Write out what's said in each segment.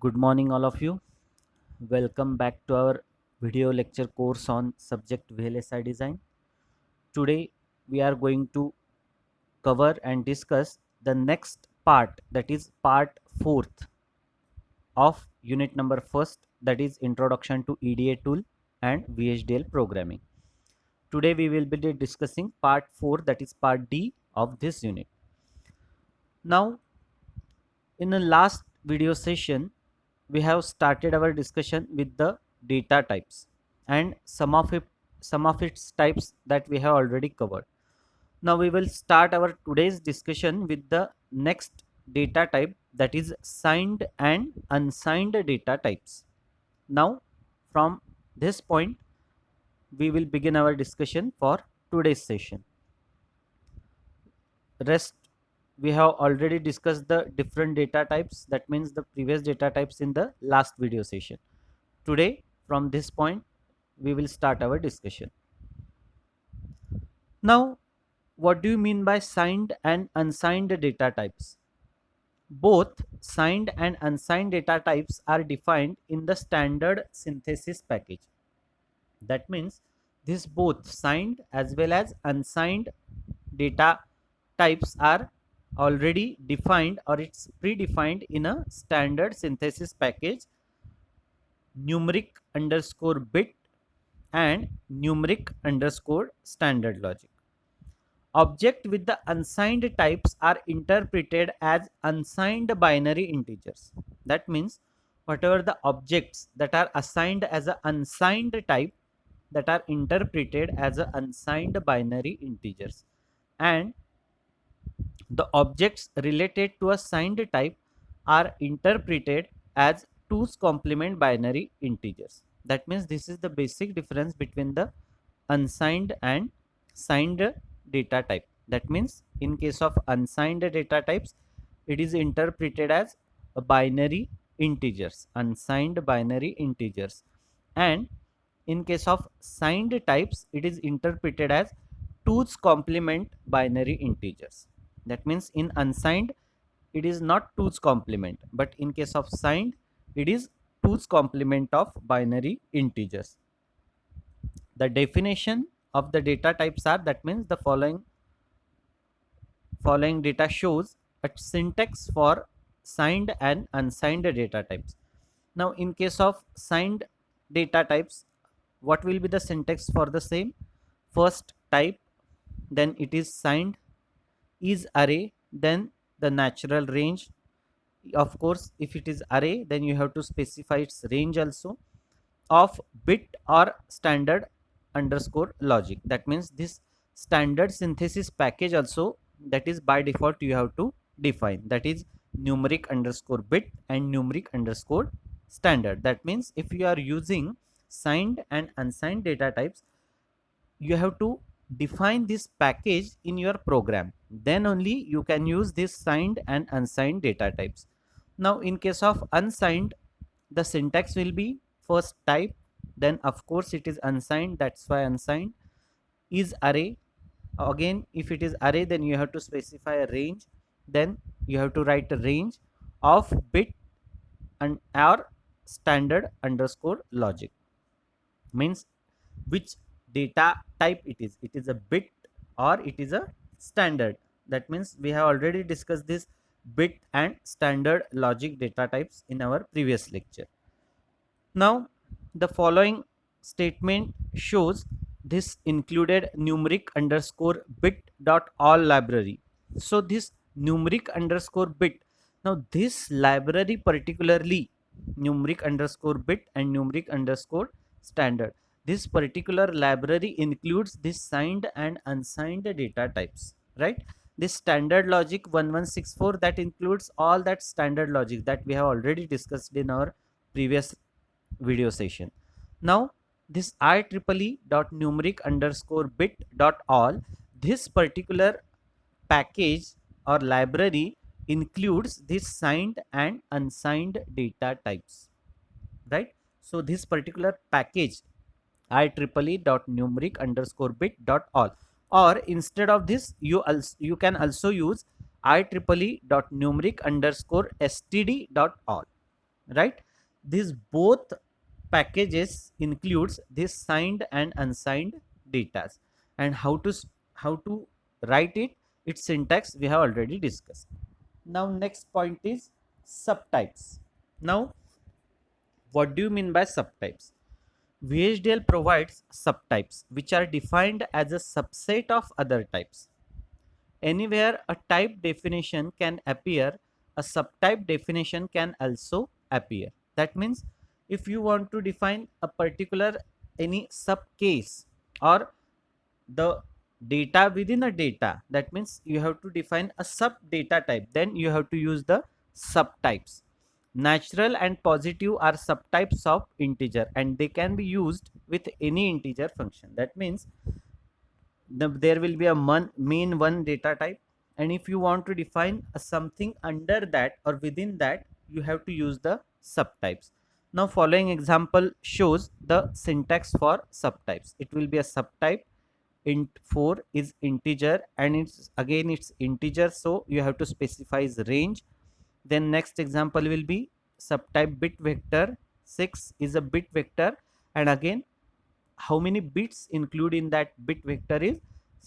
Good morning, all of you. Welcome back to our video lecture course on subject VLSI design. Today, we are going to cover and discuss the next part, that is part fourth of unit number first, that is introduction to EDA tool and VHDL programming. Today, we will be discussing part 4, that is part D of this unit. Now, in the last video session, we have started our discussion with the data types and some of its types that we have already covered. Now we will start our today's discussion with the next data type, that is signed and unsigned data types. Now from this point we will begin our discussion for today's session. Rest, we have already discussed the different data types, that means the previous data types in the last video session. Today from this point we will start our discussion. Now what do you mean by signed and unsigned data types? Both signed and unsigned data types are defined in the standard synthesis package. That means this both signed as well as unsigned data types are already defined, or it's predefined in a standard synthesis package, numeric underscore bit and numeric underscore standard logic. Object with the unsigned types are interpreted as unsigned binary integers. That means whatever the objects that are assigned as an unsigned type, that are interpreted as a unsigned binary integers, and the objects related to a signed type are interpreted as 2's complement binary integers. That means this is the basic difference between the unsigned and signed data type. That means in case of unsigned data types, it is interpreted as a binary integers, unsigned binary integers, and in case of signed types, it is interpreted as 2's complement binary integers. That means in unsigned it is not 2's complement, but in case of signed it is 2's complement of binary integers. The definition of the data types are, that means the following data shows a syntax for signed and unsigned data types. Now in case of signed data types, what will be the syntax for the same? First type, then it is signed, is array, then the natural range. Of course if it is array, then you have to specify its range also, of bit or standard underscore logic. That means this standard synthesis package also, that is by default you have to define, that is numeric underscore bit and numeric underscore standard. That means if you are using signed and unsigned data types, you have to define this package in your program, then only you can use this signed and unsigned data types. Now in case of unsigned, the syntax will be first type, then of course it is unsigned, that's why unsigned, is array. Again if it is array, then you have to specify a range, then you have to write a range of bit and or standard underscore logic, means which data type it is a bit or it is a standard. That means we have already discussed this bit and standard logic data types in our previous lecture. Now the following statement shows this included numeric underscore bit dot all library. So this numeric underscore bit, now this library particularly, numeric underscore bit and numeric underscore standard, this particular library includes this signed and unsigned data types, right? This standard logic 1164, that includes all that standard logic that we have already discussed in our previous video session. Now this IEEE dot numeric underscore bit dot all, this particular package or library includes this signed and unsigned data types, right? So this particular package IEEE dot numeric underscore bit dot all, or instead of this you can also use IEEE dot numeric underscore std dot all. right? These both packages includes this signed and unsigned data, and how to write it, its syntax we have already discussed. Now next point is subtypes. Now what do you mean by subtypes? VHDL provides subtypes which are defined as a subset of other types. Anywhere a type definition can appear, a subtype definition can also appear. That means if you want to define a particular any sub case or the data within a data, that means you have to define a sub data type, then you have to use the subtypes. Natural and positive are subtypes of integer and they can be used with any integer function. That means there will be a main one data type, and if you want to define a something under that or within that, you have to use the subtypes. Now following example shows the syntax for subtypes. It will be a subtype int4 is integer, and it's integer, so you have to specify its range. Then next example will be subtype bit vector, 6 is a bit vector, and again how many bits include in that bit vector is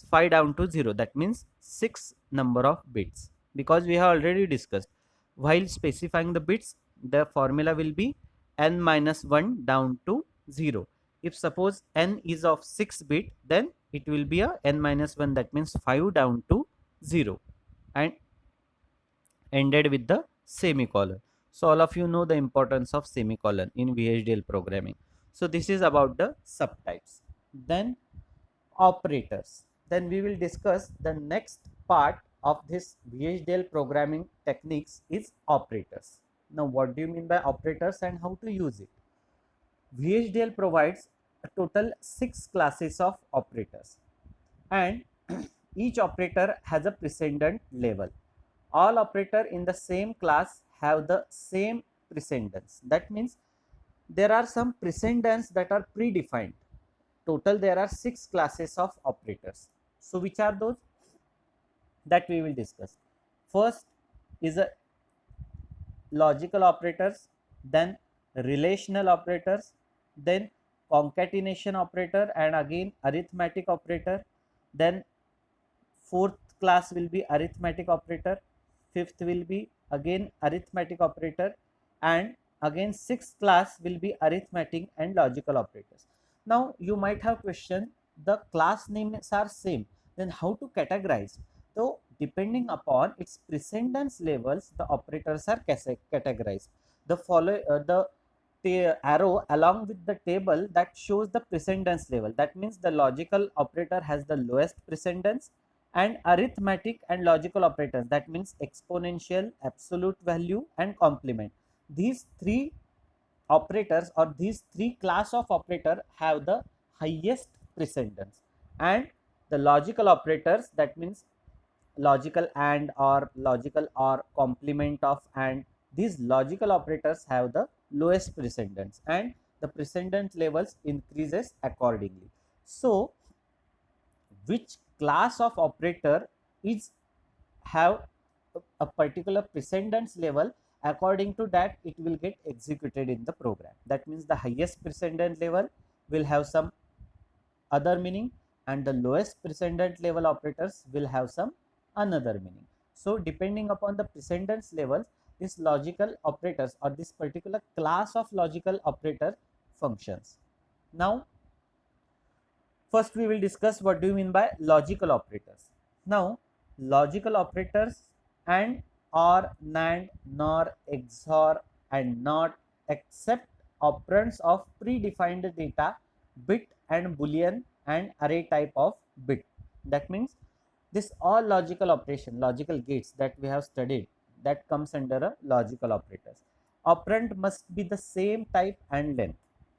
5 down to 0, that means 6 number of bits, because we have already discussed while specifying the bits the formula will be n minus 1 down to 0. If suppose n is of 6 bit, then it will be a n minus 1, that means 5 down to 0, and ended with the semicolon. So all of you know the importance of semicolon in VHDL programming. So this is about the subtypes. Then operators. Then we will discuss the next part of this VHDL programming techniques is operators. Now what do you mean by operators and how to use it? VHDL provides a total 6 classes of operators, and each operator has a precedent level. All operator in the same class have the same precedence. That means there are some precedents that are predefined. Total there are 6 classes of operators. So which are those that we will discuss? First is a logical operators, then relational operators, then concatenation operator, and again arithmetic operator. Then fourth class will be arithmetic operator, fifth will be again arithmetic operator, and again sixth class will be arithmetic and logical operators. Now you might have question, the class names are same, then how to categorize? So depending upon its precedence levels, the operators are categorized. The arrow along with the table that shows the precedence level, that means the logical operator has the lowest precedence, and arithmetic and logical operators, that means exponential, absolute value, and complement. These three operators or these three class of operator have the highest precedence, and the logical operators, that means logical and or complement of and, these logical operators have the lowest precedence, and the precedence levels increases accordingly. So which class of operator is have a particular precedence level, according to that it will get executed in the program. That means the highest precedence level will have some other meaning, and the lowest precedence level operators will have some another meaning. So depending upon the precedence levels, this logical operators or this particular class of logical operator functions. Now first we will discuss what do you mean by logical operators. Now logical operators and or, NAND, NOR, XOR, and NOT accept operands of predefined data, bit and boolean and array type of bit. That means this all logical operation, logical gates that we have studied, that comes under a logical operators. Operand must be the same type and length.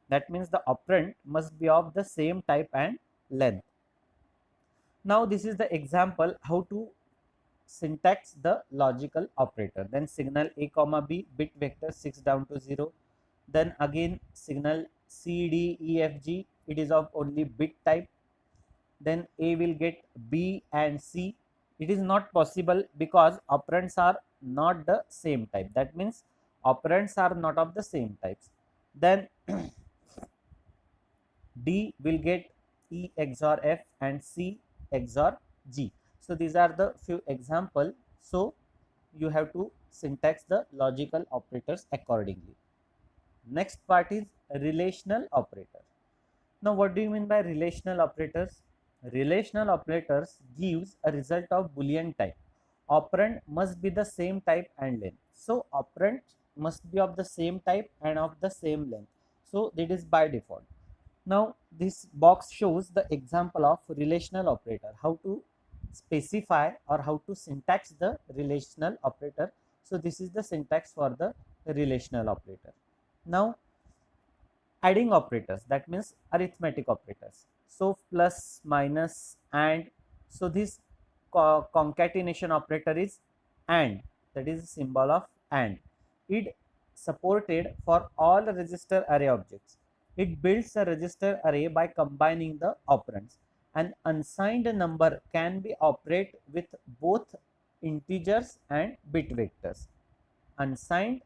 That means the operand must be of the same type and length. Now this is the example how to syntax the logical operator. Then signal a comma b, bit vector 6 down to 0. Then again signal c d e f g, it is of only bit type. Then a will get b and c. It is not possible because operands are not the same type. That means Operands are not of the same types. Then D will get E XOR F and C XOR G. So these are the few examples. So you have to syntax the logical operators accordingly. Next part is relational operator. Now what do you mean by relational operators? Relational operators gives a result of Boolean type. Operand must be the same type and length. So operand must be of the same type and of the same length. So that is by default. Now this box shows the example of relational operator, how to specify or how to syntax the relational operator. So this is the syntax for the relational operator. Now adding operators, that means arithmetic operators. So plus, minus, and. So this concatenation operator is and, that is a symbol of and. It supported for all register array objects. It builds a register array by combining the operands. An unsigned number can be operate with both integers and bit vectors. Unsigned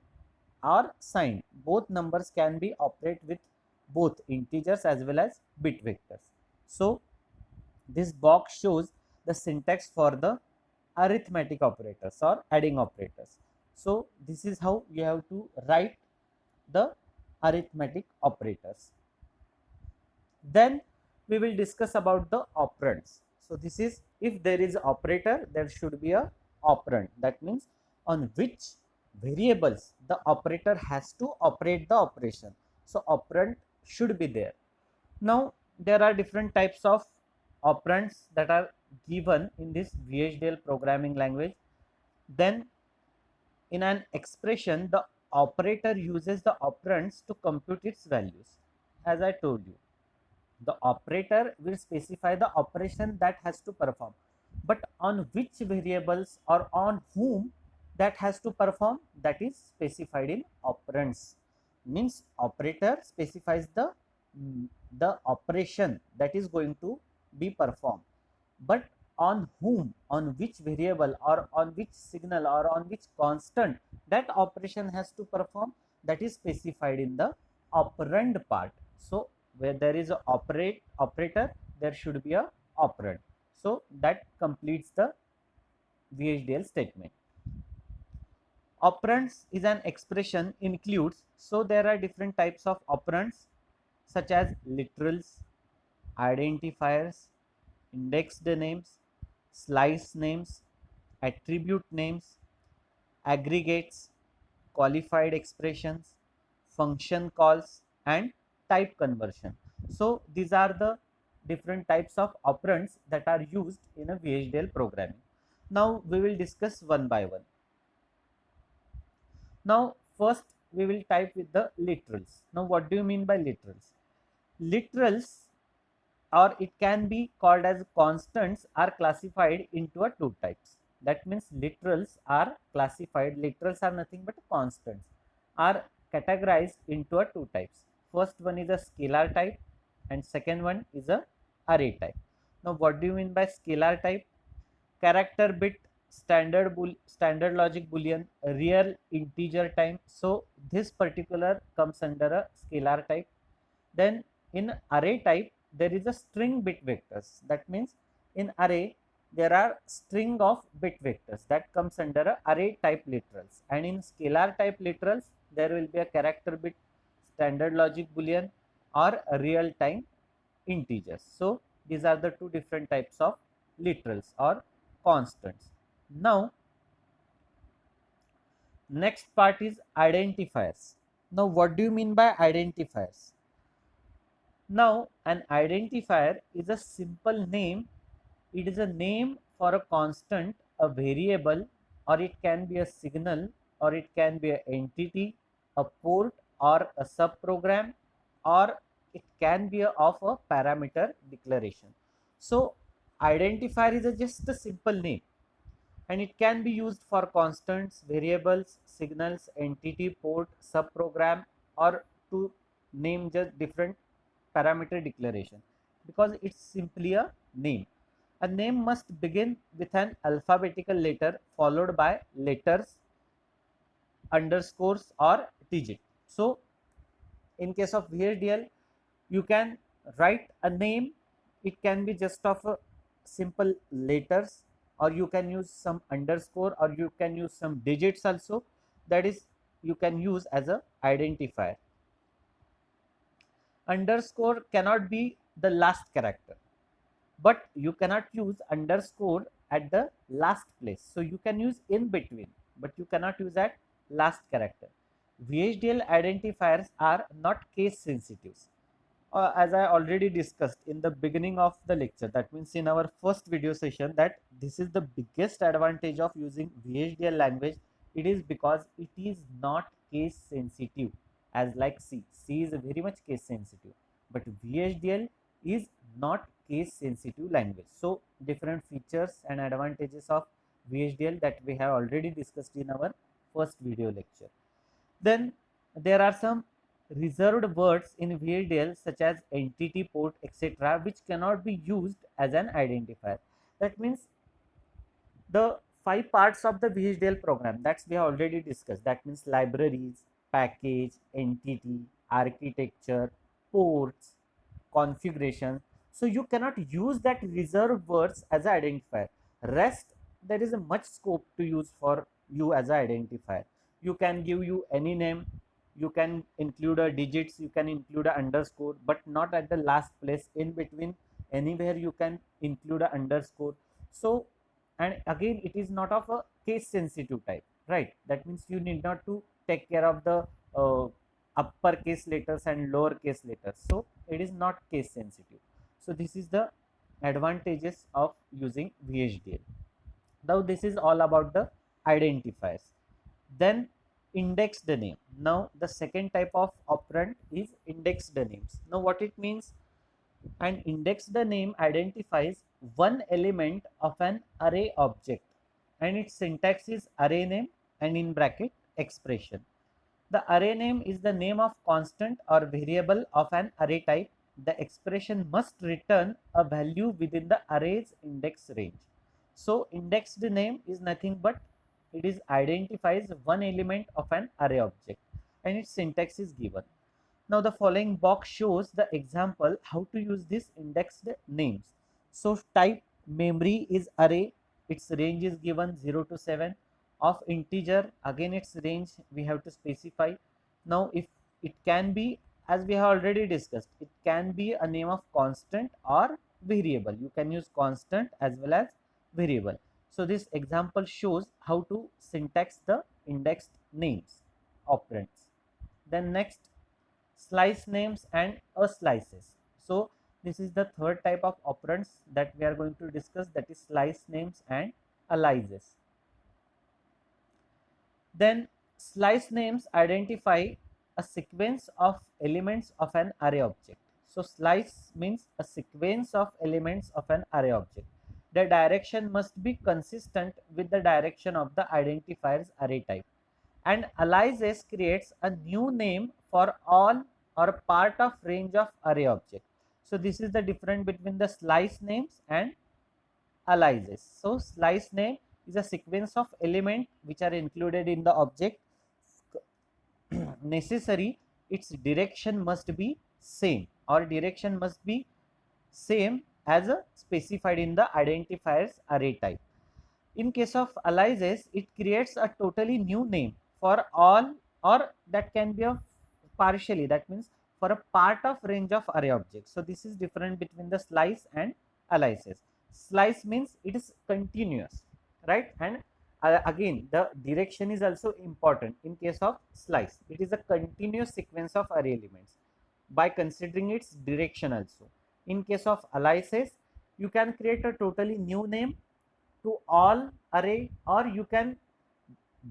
or signed, both numbers can be operate with both integers as well as bit vectors. So this box shows the syntax for the arithmetic operators or adding operators. So this is how you have to write the arithmetic operators. Then we will discuss about the operands. So this is, if there is operator, there should be a operand. That means on which variables the operator has to operate the operation. So operand should be there. Now there are different types of operands that are given in this VHDL programming language. Then in an expression, the operator uses the operands to compute its values. As I told you, the operator will specify the operation that has to perform, but on which variables or on whom that has to perform, that is specified in operands. Means operator specifies the operation that is going to be performed, but on whom, on which variable or on which signal or on which constant that operation has to perform, that is specified in the operand part. So where there is a operator, there should be a operand. So that completes the VHDL statement. Operands is an expression includes, so there are different types of operands such as literals, identifiers, indexed names, slice names, attribute names, aggregates, qualified expressions, function calls, and type conversion. So these are the different types of operands that are used in a VHDL programming. Now we will discuss one by one. Now first we will type with the literals. Now what do you mean by literals? Literals, or it can be called as constants, are classified into a two types. That means literals are classified, literals are nothing but constants, are categorized into a two types. First one is a scalar type and second one is a array type. Now what do you mean by scalar type? Character bit, standard logic boolean, real integer time. So this particular comes under a scalar type. Then in array type, there is a string bit vectors. That means in array there are string of bit vectors, that comes under a array type literals. And in scalar type literals, there will be a character bit, standard logic boolean, or a real time integers. So these are the two different types of literals or constants. Now next part is identifiers. Now what do you mean by identifiers? Now an identifier is a simple name. It is a name for a constant, a variable, or it can be a signal, or it can be an entity, a port, or a subprogram, or it can be of a parameter declaration. So identifier is just a simple name, and it can be used for constants, variables, signals, entity, port, subprogram, or to name just different parameter declaration, because it's simply a name. A name must begin with an alphabetical letter followed by letters underscores or digit. So in case of VHDL, you can write a name. It can be just of a simple letters, or you can use some underscore, or you can use some digits also. That is, you can use as a identifier. Underscore cannot be the last character, but you cannot use underscore at the last place. So you can use in between, but you cannot use at last character. VHDL identifiers are not case sensitive. As I already discussed in the beginning of the lecture, that means in our first video session, that this is the biggest advantage of using VHDL language. It is because it is not case sensitive as like C. C is very much case sensitive, but VHDL is not case sensitive language. So different features and advantages of VHDL that we have already discussed in our first video lecture. Then there are some reserved words in VHDL such as entity, port, etc., which cannot be used as an identifier. That means the 5 parts of the VHDL program that we have already discussed. That means libraries, package, entity, architecture, ports, configuration. So you cannot use that reserved words as an identifier. Rest, there is a much scope to use for you as an identifier. You can give you any name, you can include a digits, you can include a underscore, but not at the last place. In between, anywhere you can include a underscore. So, and again, it is not of a case sensitive type, right? That means you need not to take care of the uppercase letters and lowercase letters. So it is not case sensitive. So this is the advantages of using VHDL. Now this is all about the identifiers. Then indexed name. Now the second type of operand is indexed names. Now what it means? An indexed name identifies one element of an array object, and its syntax is array name and in bracket expression. The array name is the name of constant or variable of an array type. The expression must return a value within the array's index range. So indexed name is nothing but it is identifies one element of an array object, and its syntax is given. Now the following box shows the example how to use this indexed names. So type memory is array, its range is given 0 to 7. Of integer, again its range we have to specify. Now if it can be, as we have already discussed, it can be a name of constant or variable. You can use constant as well as variable. So this example shows how to syntax the indexed names operands. Then next, slice names and a slices. So this is the third type of operands that we are going to discuss, that is slice names and aliases. Then slice names identify a sequence of elements of an array object. So slice means a sequence of elements of an array object. The direction must be consistent with the direction of the identifier's array type. And aliases creates a new name for all or part of range of array object. So this is the difference between the slice names and aliases. So slice name is a sequence of element which are included in the object. Necessary, its direction must be same, or direction must be same as specified in the identifier's array type. In case of aliases, it creates a totally new name for all, or that can be a partially, that means for a part of range of array objects. So this is different between the slice and aliases. Slice means it is continuous, right? And again, the direction is also important. In case of slice, it is a continuous sequence of array elements by considering its direction also. In case of aliases, you can create a totally new name to all array, or you can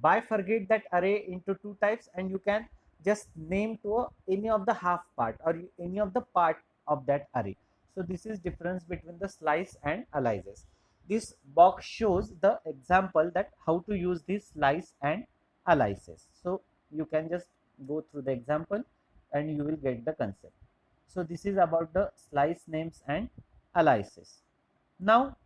bifurcate that array into two types, and you can just name to any of the half part or any of the part of that array. So this is difference between the slice and aliases. This box shows the example that how to use this slice and aliases. So you can just go through the example and you will get the concept. So this is about the slice names and aliases. Now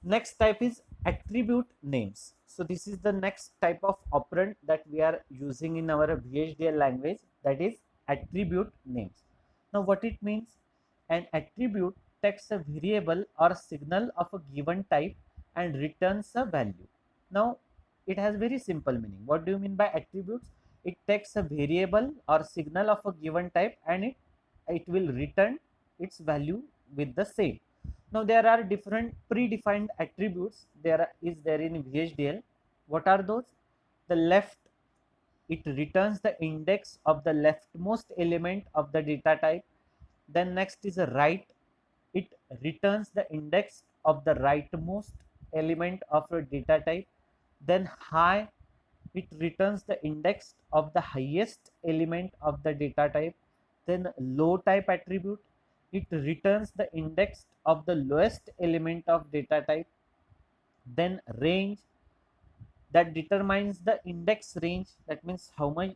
next type is attribute names. So this is the next type of operand that we are using in our VHDL language, that is attribute names. Now what it means? An attribute takes a variable or signal of a given type and returns a value. Now it has very simple meaning. What do you mean by attributes? It takes a variable or signal of a given type and it will return its value with the same. Now there are different predefined attributes there in VHDL. What are those? The left, it returns the index of the leftmost element of the data type. Then next is a right, it returns the index of the rightmost element of a data type. Then high, it returns the index of the highest element of the data type. Then low type attribute, it returns the index of the lowest element of data type. Then range, that determines the index range, that means how much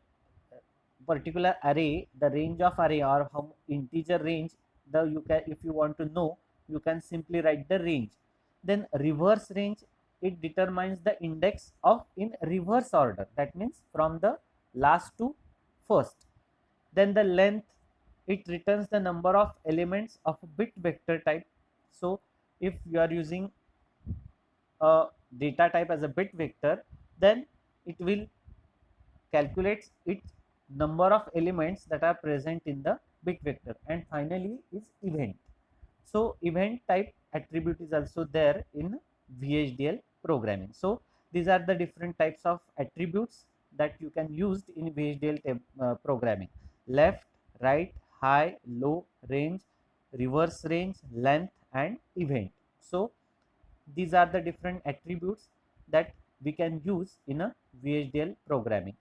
particular array, the range of array or how integer range, the you can, if you want to know, you can simply write the range. Then reverse range, it determines the index of in reverse order, that means from the last to first. Then the length, it returns the number of elements of a bit vector type. So if you are using a data type as a bit vector, then it will calculate its number of elements that are present in the bit vector. And finally is event. So event type attribute is also there in VHDL programming. So these are the different types of attributes that you can use in VHDL programming: left, right, high, low, range, reverse range, length, and event. So these are the different attributes that we can use in a VHDL programming.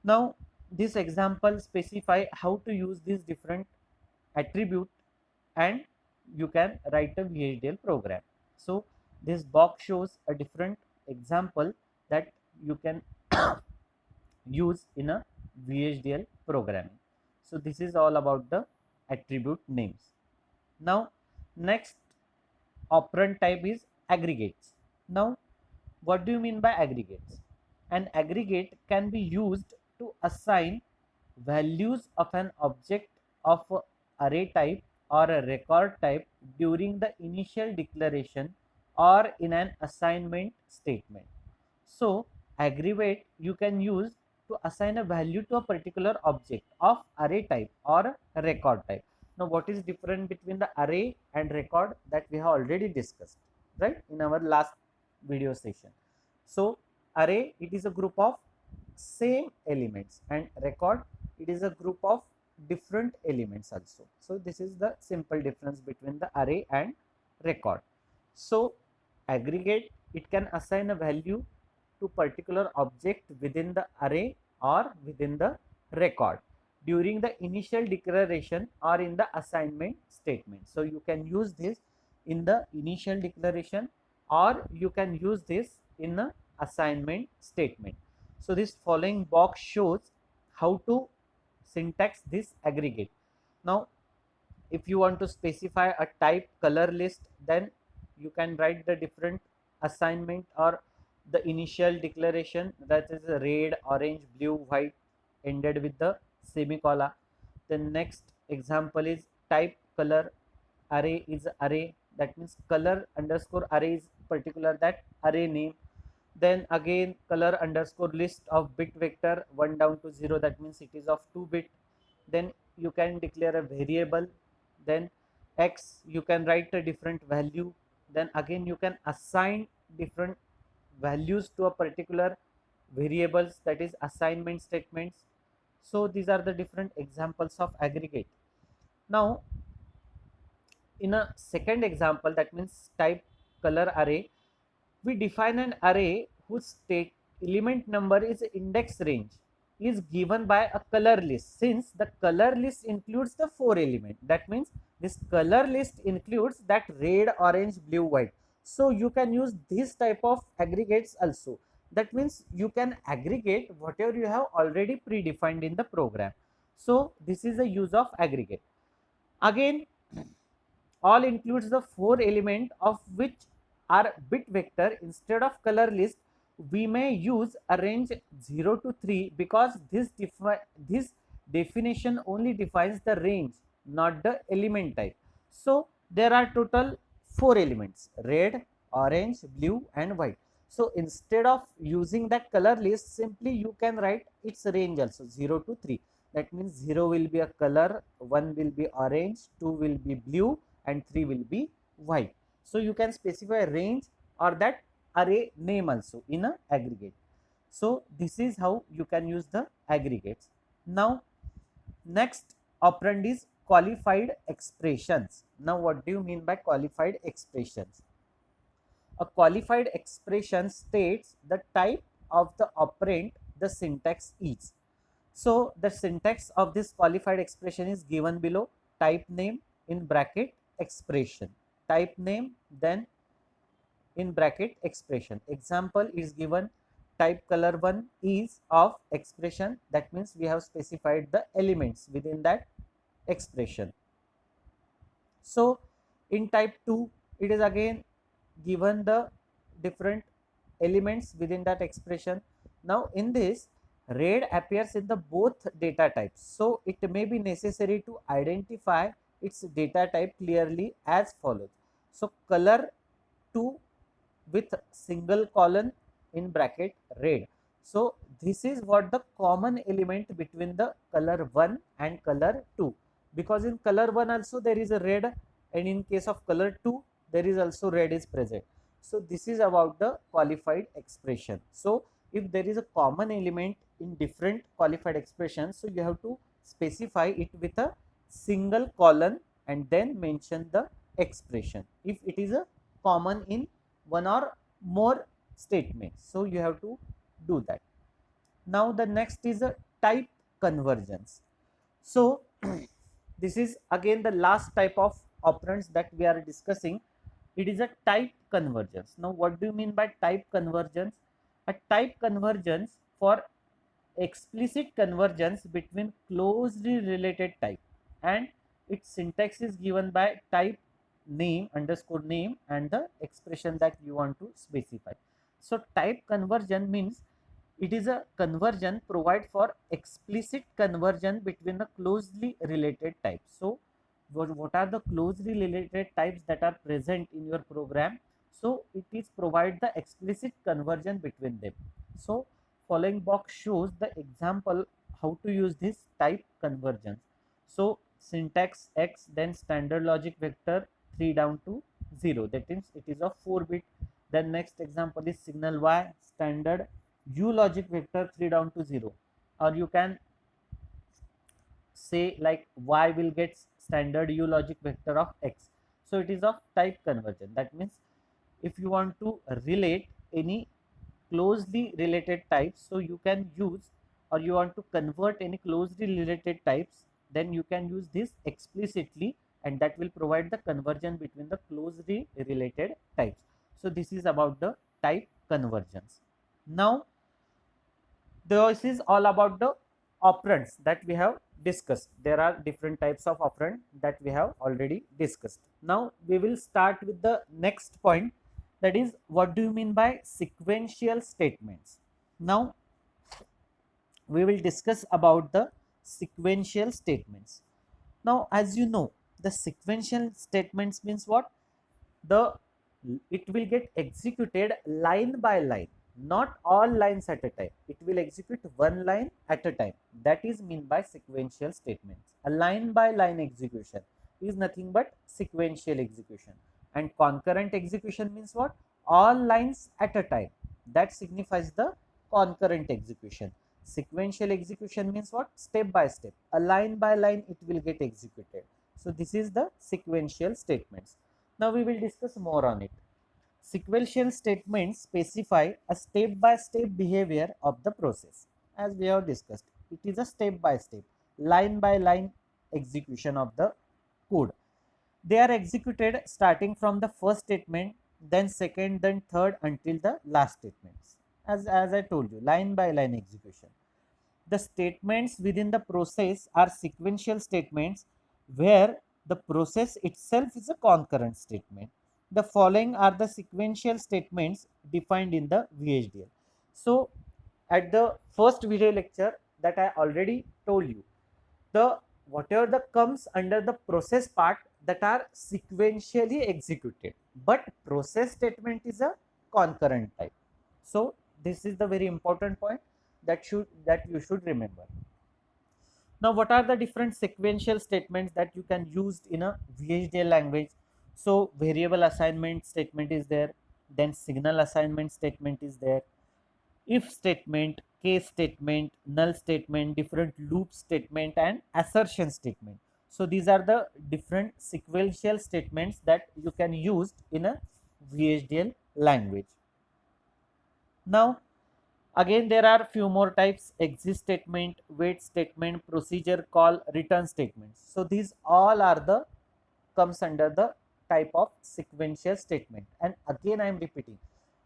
Now this example specify how to use these different attribute and you can write a VHDL program. So this box shows a different example that you can use in a VHDL programming. So this is all about the attribute names. Now next operand type is aggregates. Now what do you mean by aggregates? An aggregate can be used to assign values of an object of a array type or a record type during the initial declaration or in an assignment statement. So aggregate you can use to assign a value to a particular object of array type or a record type. Now what is different between the array and record, that we have already discussed, right, in our last video session. So array, it is a group of same elements, and record, it is a group of different elements also. So this is the simple difference between the array and record. So aggregate, it can assign a value to particular object within the array or within the record during the initial declaration or in the assignment statement. So you can use this in the initial declaration or you can use this in the assignment statement. So this following box shows how to syntax this aggregate. Now if you want to specify a type color list, then you can write the different assignment or the initial declaration, that is red, orange, blue, white, ended with the semicolon. The next example is type color array is array, that means color underscore array is particular that array name. Then again color underscore list of bit vector 1 down to 0, that means it is of 2 bit. Then you can declare a variable, then x you can write a different value, then again you can assign different values to a particular variables, that is assignment statements. So these are the different examples of aggregate. Now in a second example, that means type color array, we define an array whose state element number is index range is given by a color list. Since the color list includes the 4 element, that means this color list includes that red, orange, blue, white. So you can use this type of aggregates also. That means you can aggregate whatever you have already predefined in the program. So this is the use of aggregate. Again, all includes the 4 element of which are bit vector instead of color list. we may use a range 0 to 3 because this definition only defines the range, not the element type. So there are total 4 elements: red, orange, blue and white. So instead of using that color list, simply you can write its range also, 0 to 3. That means 0 will be a color, 1 will be orange, 2 will be blue and 3 will be white. So you can specify range or that array name also in a aggregate. So this is how you can use the aggregates. Now next operand is qualified expressions. Now what do you mean by qualified expressions? A qualified expression states the type of the operand the syntax is. So the syntax of this qualified expression is given below: type name in bracket expression, type name, then in bracket expression. Example is given: type color1 is of expression. That means we have specified the elements within that expression. So in type 2 it is again given the different elements within that expression. Now in this, red appears in the both data types, so it may be necessary to identify its data type clearly as follows. So color 2 with single colon in bracket red. So this is what the common element between the color 1 and color 2, because in color 1 also there is a red, and in case of color 2 there is also red is present. So this is about the qualified expression. So if there is a common element in different qualified expressions, so you have to specify it with a single colon and then mention the expression if it is a common in one or more statements. So you have to do that. Now the next is a type convergence. So this is again the last type of operands that we are discussing. It is a type convergence. Now what do you mean by type convergence? A type convergence for explicit convergence between closely related type, and its syntax is given by type name underscore name and the expression that you want to specify. So type conversion means it is a conversion provide for explicit conversion between the closely related types. So what are the closely related types that are present in your program? So it is provide the explicit conversion between them. So following box shows the example how to use this type convergence. So syntax X, then standard logic vector 3 down to 0, that means it is of 4-bit. Then next example is signal Y, standard U logic vector 3 down to 0, or you can say like Y will get standard U logic vector of X. So it is of type conversion. That means if you want to relate any closely related types, so you can use, or you want to convert any closely related types, then you can use this explicitly, and that will provide the conversion between the closely related types. So this is about the type convergence. Now this is all about the operands that we have discussed. There are different types of operand that we have already discussed. Now we will start with the next point, that is what do you mean by sequential statements. Now we will discuss about the sequential statements. Now as you know, the sequential statements means what? The it will get executed line by line, not all lines at a time. It will execute one line at a time. That is mean by sequential statements. A line by line execution is nothing but sequential execution, and concurrent execution means what? All lines at a time. That signifies the concurrent execution. Sequential execution means what? Step by step, a line by line it will get executed. So this is the sequential statements. Now we will discuss more on it. Sequential statements specify a step-by-step behavior of the process. As we have discussed, it is a step-by-step, line-by-line execution of the code. They are executed starting from the first statement, then second, then third, until the last statements. As I told you, line-by-line execution. The statements within the process are sequential statements where the process itself is a concurrent statement. The following are the sequential statements defined in the VHDL. So at the first video lecture that I already told you, the whatever the comes under the process part that are sequentially executed, but process statement is a concurrent type. So this is the very important point that you should remember. Now, what are the different sequential statements that you can use in a VHDL language? So, variable assignment statement is there, then signal assignment statement is there, if statement, case statement, null statement, different loop statement, and assertion statement. So, these are the different sequential statements that you can use in a VHDL language. Now, again, there are few more types: exit statement, wait statement, procedure call, return statements. So these all are the comes under the type of sequential statement. And again, I am repeating,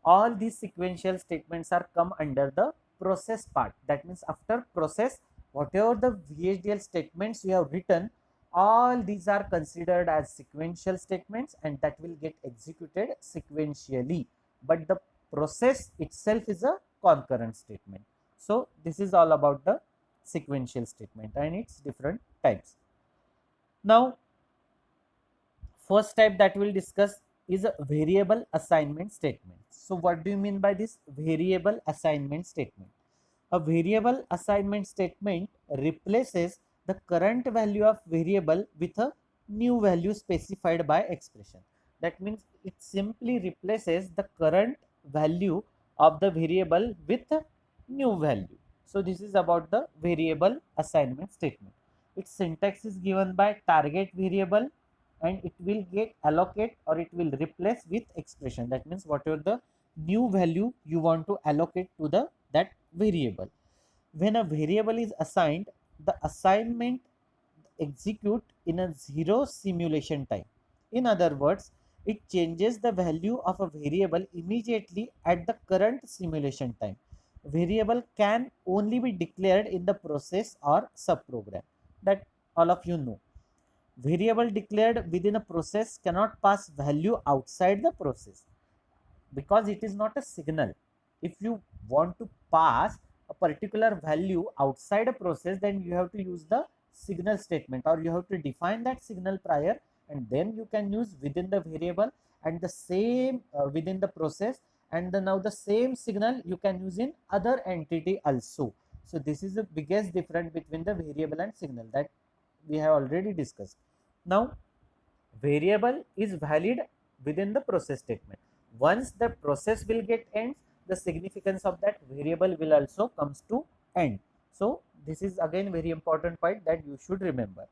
all these sequential statements are come under the process part. That means after process, whatever the VHDL statements you have written, all these are considered as sequential statements and that will get executed sequentially. But the process itself is a concurrent statement. So this is all about the sequential statement and its different types. Now, first type that we'll discuss is a variable assignment statement. So what do you mean by this variable assignment statement? A variable assignment statement replaces the current value of variable with a new value specified by expression. That means it simply replaces the current value of the variable with a new value. So this is about the variable assignment statement. Its syntax is given by target variable and it will get allocate or it will replace with expression. That means whatever the new value you want to allocate to the that variable. When a variable is assigned, the assignment execute in a zero simulation time. In other words, it changes the value of a variable immediately at the current simulation time. Variable can only be declared in the process or subprogram. That all of you know. Variable declared within a process cannot pass value outside the process because it is not a signal. If you want to pass a particular value outside a process, then you have to use the signal statement or you have to define that signal prior and then you can use within the variable and the same within the process, and now the same signal you can use in other entity also. So this is the biggest difference between the variable and signal that we have already discussed. Now, variable is valid within the process statement. Once the process will get ends, the significance of that variable will also comes to end. So this is again very important point that you should remember.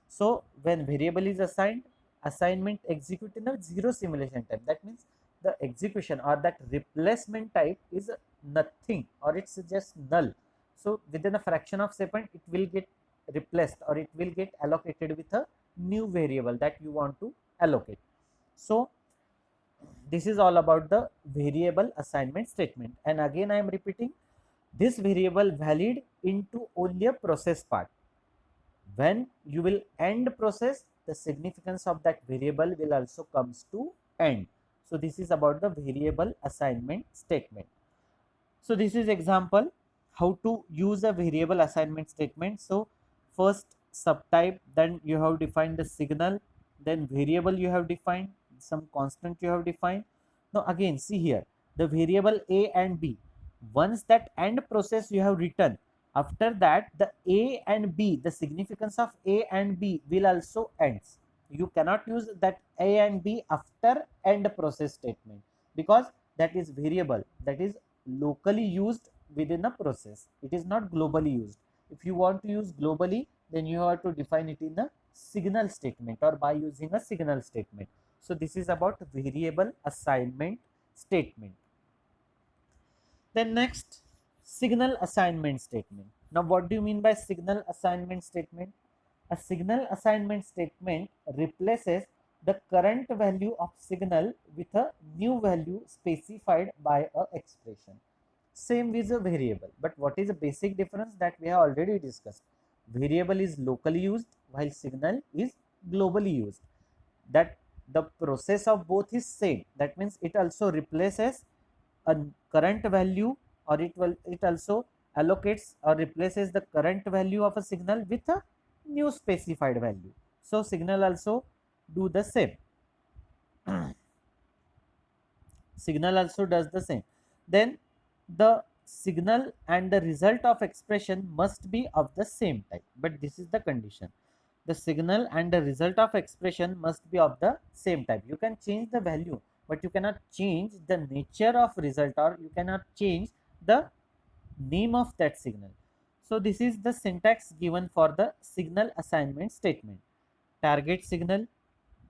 So when variable is assigned, assignment execute in a zero simulation time. That means the execution or that replacement type is nothing or it's just null. So within a fraction of second, it will get replaced or it will get allocated with a new variable that you want to allocate. So this is all about the variable assignment statement. And again, I am repeating, this variable valid into only a process part. When you will end process, the significance of that variable will also comes to end. So this is about the variable assignment statement. So this is example how to use a variable assignment statement. So first subtype, then you have defined the signal, then variable you have defined, some constant you have defined. Now again, see here, the variable a and b, once that end process you have written, after that the a and b, the significance of a and b will also ends. You cannot use that a and b after end process statement because that is variable, that is locally used within a process. It is not globally used. If you want to use globally, then you have to define it in a signal statement or by using a signal statement. So this is about variable assignment statement. Then next, signal assignment statement. Now what do you mean by signal assignment statement? A signal assignment statement replaces the current value of signal with a new value specified by a expression. Same with a variable, but what is the basic difference that we have already discussed? Variable is locally used while signal is globally used. That the process of both is same. That means it also replaces a current value or it also allocates or replaces the current value of a signal with a new specified value. So signal also do the same. Signal also does the same. Then the signal and the result of expression must be of the same type, but this is the condition. The signal and the result of expression must be of the same type. You can change the value, but you cannot change the nature of result, or you cannot change the name of that signal. So this is the syntax given for the signal assignment statement. Target signal,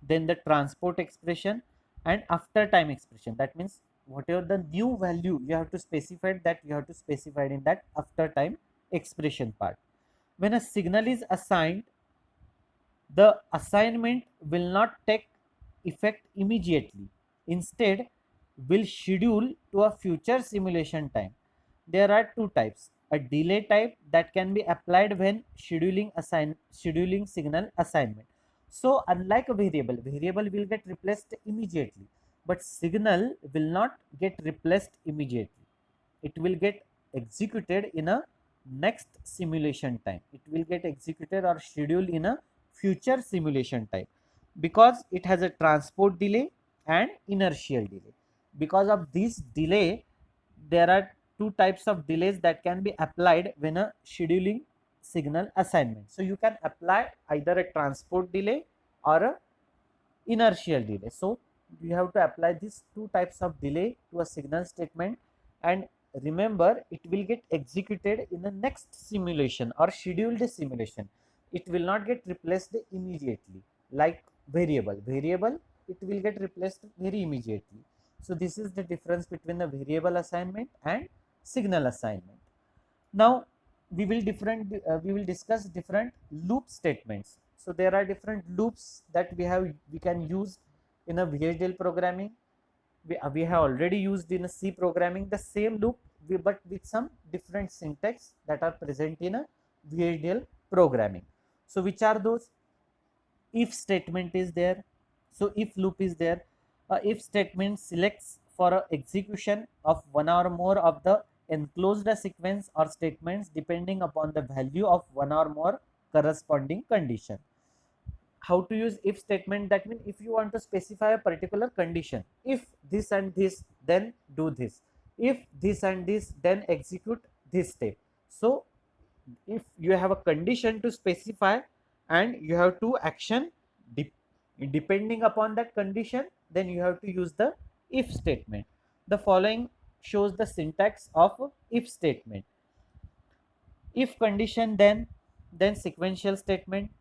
then the transport expression, and after time expression. That means whatever the new value you have to specify, that you have to specify in that after time expression part. When a signal is assigned, the assignment will not take effect immediately. Instead, will schedule to a future simulation time. There are two types. A delay type that can be applied when scheduling signal assignment. So unlike a variable will get replaced immediately, but signal will not get replaced immediately. It will get executed in a next simulation time. It will get executed or scheduled in a future simulation time, because it has a transport delay and inertial delay. Because of this delay, there are two types of delays that can be applied when a scheduling signal assignment. So you can apply either a transport delay or a inertial delay. So you have to apply these two types of delay to a signal statement, and remember, it will get executed in the next simulation or scheduled simulation. It will not get replaced immediately like variable. It will get replaced very immediately. So this is the difference between the variable assignment and signal assignment. Now we will discuss different loop statements. So there are different loops that we can use in a VHDL programming. We have already used in a C programming the same loop, but with some different syntax that are present in a VHDL programming. So which are those? If statement is there. So if loop is there, if statement selects for a execution of one or more of the enclosed sequence or statements depending upon the value of one or more corresponding condition. How to use if statement? That means if you want to specify a particular condition, if this and this, then do this. If this and this, then execute this step. So if you have a condition to specify and you have to action depending upon that condition, then you have to use the if statement. The following shows the syntax of if statement. If condition, then sequential statement.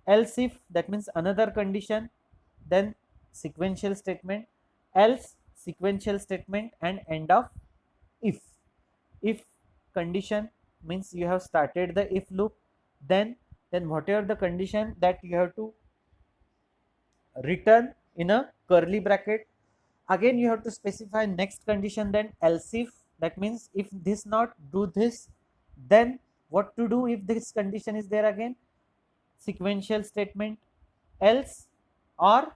Else if, that means another condition, then sequential statement. Else, sequential statement, and end of if. If condition means you have started the if loop, then whatever the condition that you have to return in a curly bracket. Again you have to specify next condition, then else if, that means if this not, do this. Then what to do if this condition is there? Again sequential statement, else, or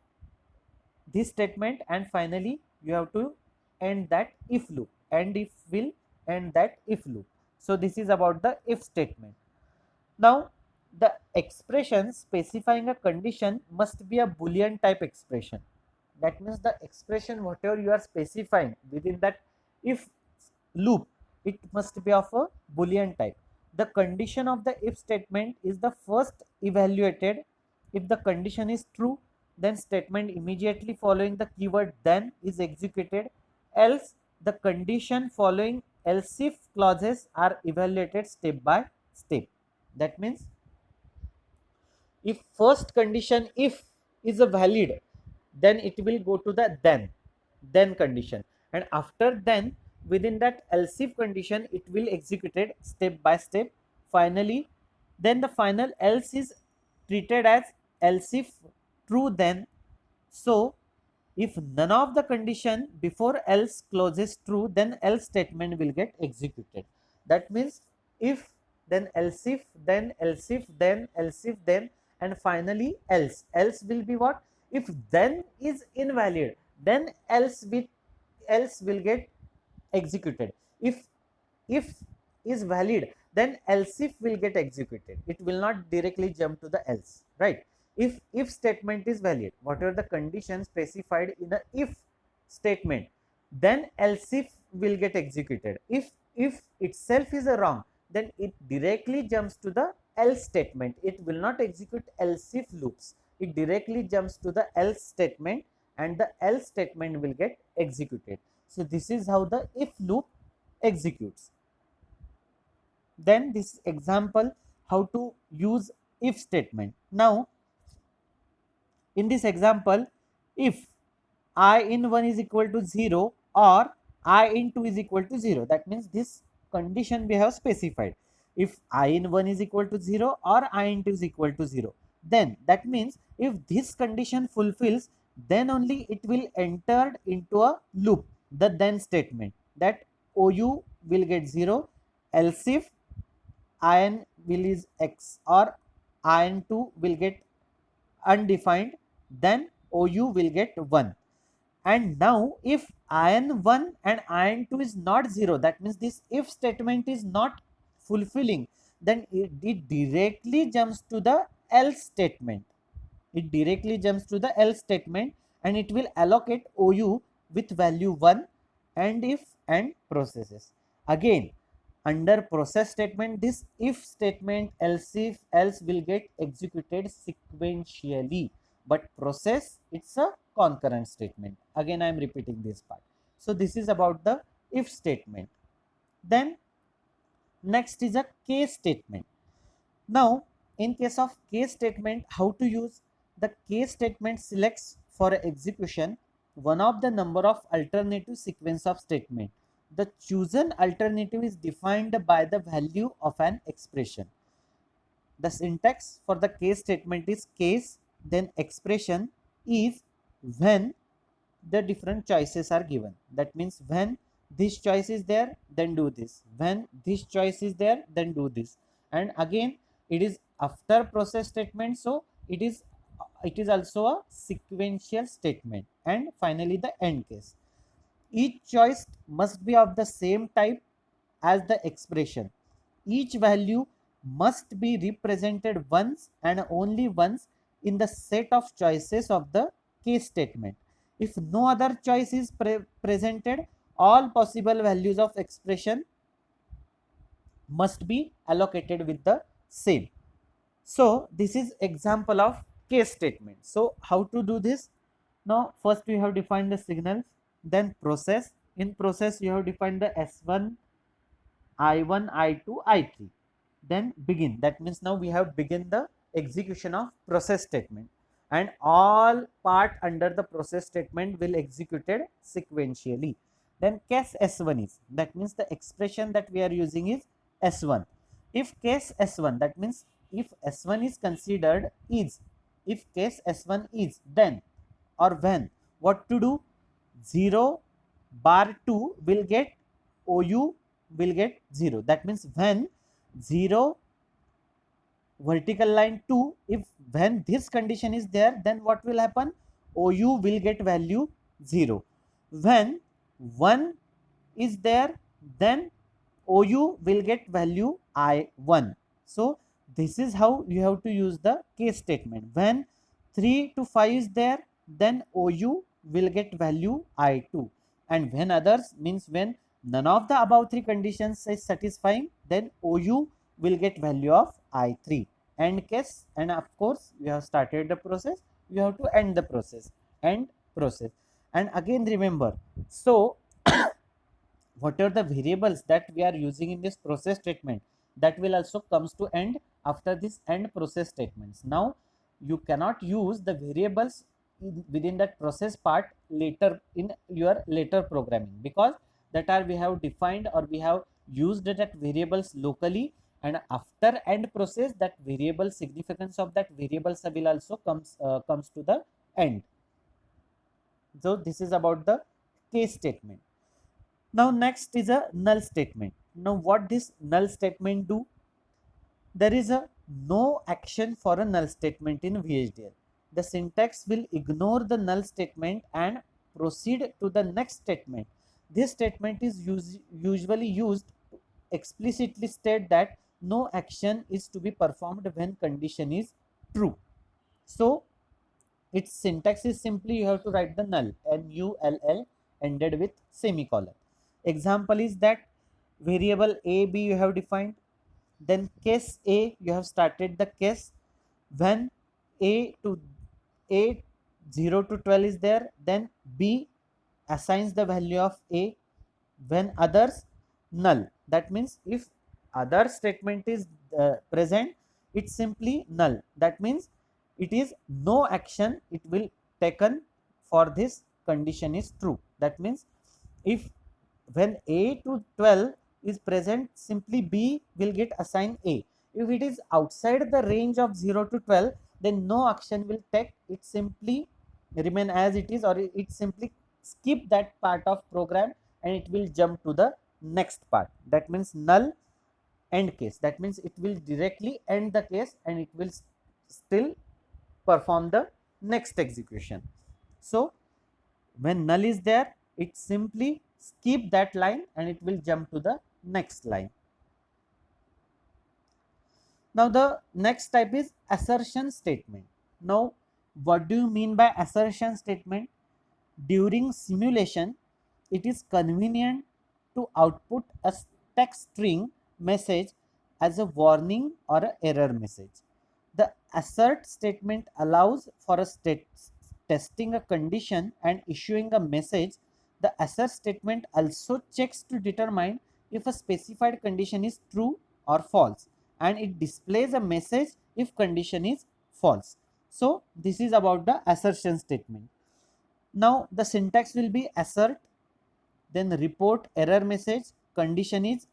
this statement, and finally you have to end that if loop, and if will end that if loop. So this is about the if statement. Now the expression specifying a condition must be a boolean type expression. That means the expression whatever you are specifying within that if loop, it must be of a boolean type. The condition of the if statement is the first evaluated. If the condition is true, then statement immediately following the keyword then is executed. Else, the condition following else if clauses are evaluated step by step. That means if first condition if is a valid, then it will go to the then condition, and after then within that else if condition it will executed step by step. Finally, then the final else is treated as else if true then. So if none of the condition before else clauses true, then else statement will get executed. That means if, then else if, then else if, then else if, then, and finally else. Else will be what? If then is invalid, then else will get executed. If if is valid, then else if will get executed. It will not directly jump to the else, right? If statement is valid, whatever the condition specified in the if statement, then else if will get executed. If itself is a wrong, then it directly jumps to the else statement. It will not execute else if loops. It directly jumps to the else statement, and the else statement will get executed. So this is how the if loop executes. Then this example, how to use if statement. Now in this example, if I in 1 is equal to 0 or I in 2 is equal to 0, that means this condition we have specified. If I in 1 is equal to 0 or I in 2 is equal to 0, then that means if this condition fulfills, then only it will enter into a loop, the then statement, that OU will get 0, else if IN will is X or IN2 will get undefined, then OU will get 1. And now if IN1 and IN2 is not 0, that means this if statement is not fulfilling, then it directly jumps to the else statement. It directly jumps to the else statement, and it will allocate OU with value 1 and if and processes. Again, under process statement, this if statement, else if, else will get executed sequentially, but process, it's a concurrent statement. Again, I am repeating this part. So this is about the if statement. Then next is a case statement. Now in case of case statement, how to use? The case statement selects for execution one of the number of alternative sequence of statement. The chosen alternative is defined by the value of an expression. The syntax for the case statement is case, then expression is when the different choices are given. That means when this choice is there, then do this. When this choice is there, then do this. And again, it is after process statement, so it is also a sequential statement. And finally, the end case. Each choice must be of the same type as the expression. Each value must be represented once and only once in the set of choices of the case statement. If no other choice is presented, all possible values of expression must be allocated with the same. So this is example of case statement. So how to do this? Now first we have defined the signals, then process. In process you have defined the S1, I1, I2, I3. Then begin. That means now we have begin the execution of process statement, and all part under the process statement will executed sequentially. Then case S1 is, that means the expression that we are using is S1. If case S1, that means if S1 is considered is, if case S1 is, then or when, what to do? 0 bar 2 will get OU will get 0. That means when 0 vertical line 2, if when this condition is there, then what will happen? OU will get value 0. When 1 is there, then OU will get value I1. So this is how you have to use the case statement. When 3 to 5 is there, then OU will get value I2. And when others, means when none of the above three conditions is satisfying, then OU will get value of I3. End case, and of course you have started the process, you have to end the process. End process. And again remember, so what are the variables that we are using in this process statement, that will also comes to end after this end process statements. Now you cannot use the variables within that process part later in your later programming, because that are we have defined or we have used that variables locally, and after end process that variable significance of that variables will also comes to the end. So this is about the case statement. Now next is a null statement. Now what this null statement do? There is a no action for a null statement in VHDL. The syntax will ignore the null statement and proceed to the next statement. This statement is usually used explicitly state that no action is to be performed when condition is true. So its syntax is simply you have to write the null, null, ended with semicolon. Example is that variable a, b you have defined, then case a you have started the case when a to a 0 to 12 is there, then b assigns the value of a, when others null. That means if other statement is present, it's simply null. That means it is no action it will taken for this condition is true. That means if when a to 12 is present, simply b will get assigned a. If it is outside the range of 0 to 12, then no action will take, it simply remain as it is, or it simply skip that part of program and it will jump to the next part. That means null end case. That means it will directly end the case and it will still perform the next execution. So when null is there, it simply skip that line and it will jump to the next line. Now the next type is assertion statement. Now what do you mean by assertion statement? During simulation, it is convenient to output a text string message as a warning or an error message. The assert statement allows for a testing a condition and issuing a message. The assert statement also checks to determine if a specified condition is true or false, and it displays a message if condition is false. So this is about the assertion statement. Now the syntax will be assert, then report error message, condition is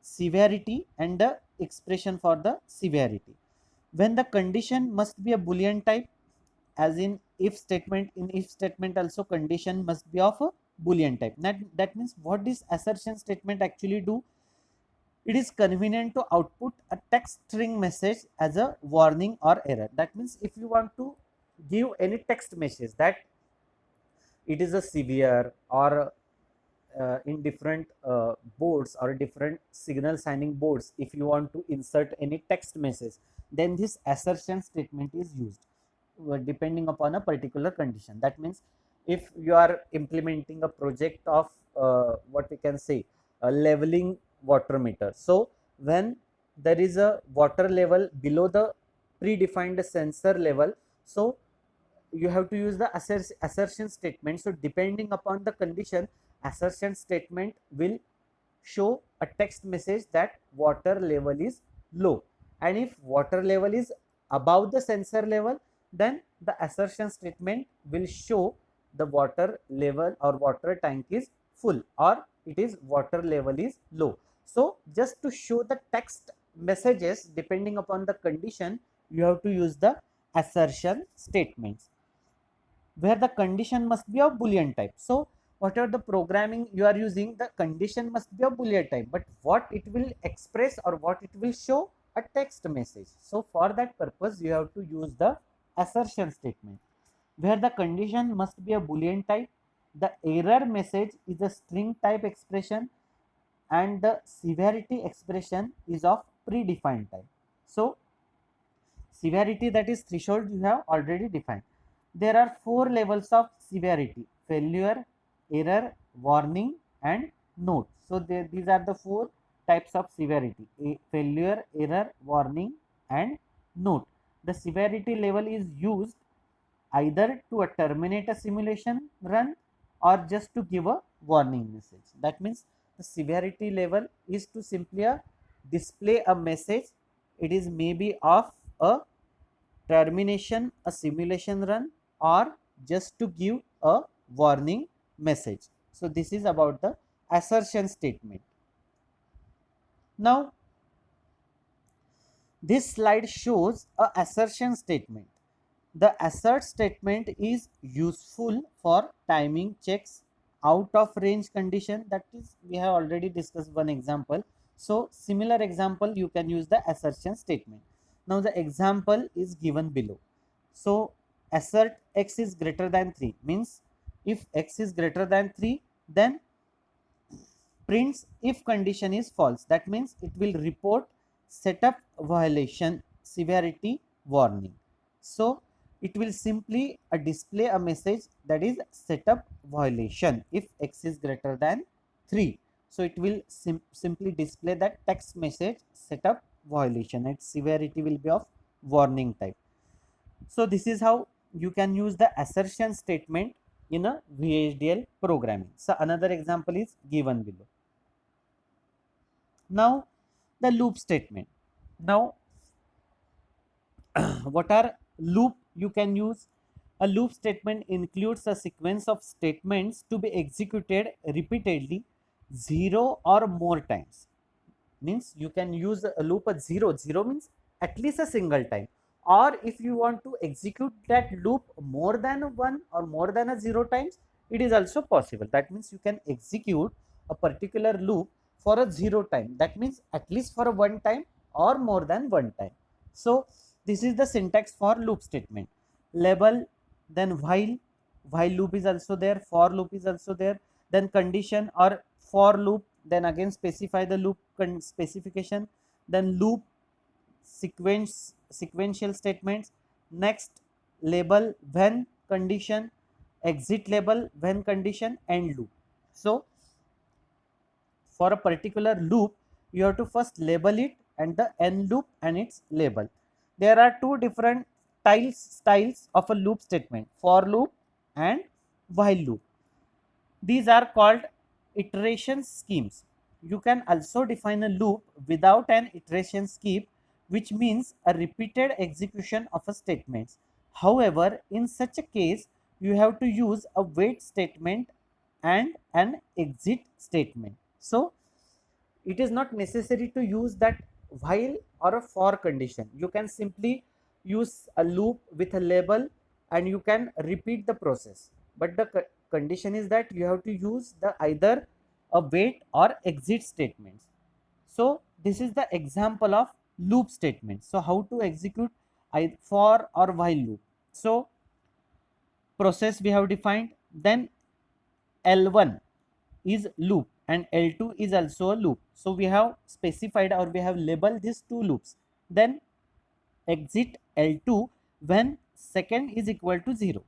severity, and the expression for the severity. When the condition must be a boolean type, as in if statement, in if statement also condition must be of a boolean type. That means what this assertion statement actually do, it is convenient to output a text string message as a warning or error. That means if you want to give any text message that it is a severe, or in different boards or different signal signing boards, if you want to insert any text message, then this assertion statement is used depending upon a particular condition. That means if you are implementing a project of what we can say a leveling water meter, so when there is a water level below the predefined sensor level, so you have to use the assertion statement. So depending upon the condition, assertion statement will show a text message that water level is low, and if water level is above the sensor level, then the assertion statement will show the water level or water tank is full, or it is water level is low. So just to show the text messages depending upon the condition, you have to use the assertion statements, where the condition must be of boolean type. So whatever the programming you are using, the condition must be of boolean type, but what it will express or what it will show, a text message. So for that purpose you have to use the assertion statement, where the condition must be a boolean type, the error message is a string type expression, and the severity expression is of predefined type. So severity, that is threshold, you have already defined. There are 4 levels of severity: failure, error, warning, and note. So these are the 4 types of severity: failure, error, warning, and note. The severity level is used either to terminate a simulation run or just to give a warning message. That means the severity level is to simply display a message. It is maybe of a termination, a simulation run, or just to give a warning message. So this is about the assertion statement. Now this slide shows a assertion statement. The assert statement is useful for timing checks, out of range condition. That is, we have already discussed one example. So similar example you can use the assertion statement. Now the example is given below. So assert x is greater than 3 means if x is greater than 3, then prints if condition is false. That means it will report setup violation severity warning. So it will simply display a message that is setup violation if x is greater than 3. So it will simply display that text message setup violation, and severity will be of warning type. So this is how you can use the assertion statement in a VHDL programming. So another example is given below. Now the loop statement. Now what are loop you can use? A loop statement includes a sequence of statements to be executed repeatedly 0 or more times. Means you can use a loop at 0 means at least a single time, or if you want to execute that loop more than one or more than a 0 times, it is also possible. That means you can execute a particular loop for a 0 time, that means at least for a one time or more than one time. So this is the syntax for loop statement. Label, then while loop is also there, for loop is also there, then condition or for loop, then again specify the loop specification, then loop sequential statements, next label when condition, exit label when condition, end loop. So for a particular loop you have to first label it and the end loop and its label. There are two different styles of a loop statement, for loop and while loop. These are called iteration schemes. You can also define a loop without an iteration scheme, which means a repeated execution of a statement. However, in such a case, you have to use a wait statement and an exit statement. So, it is not necessary to use that while or a for condition. You can simply use a loop with a label and you can repeat the process, but the condition is that you have to use the either a wait or exit statements. So this is the example of loop statement. So how to execute for or while loop? So process we have defined, then L1 is loop and L2 is also a loop. So we have specified or we have labeled these two loops. Then exit L2 when second is equal to 0.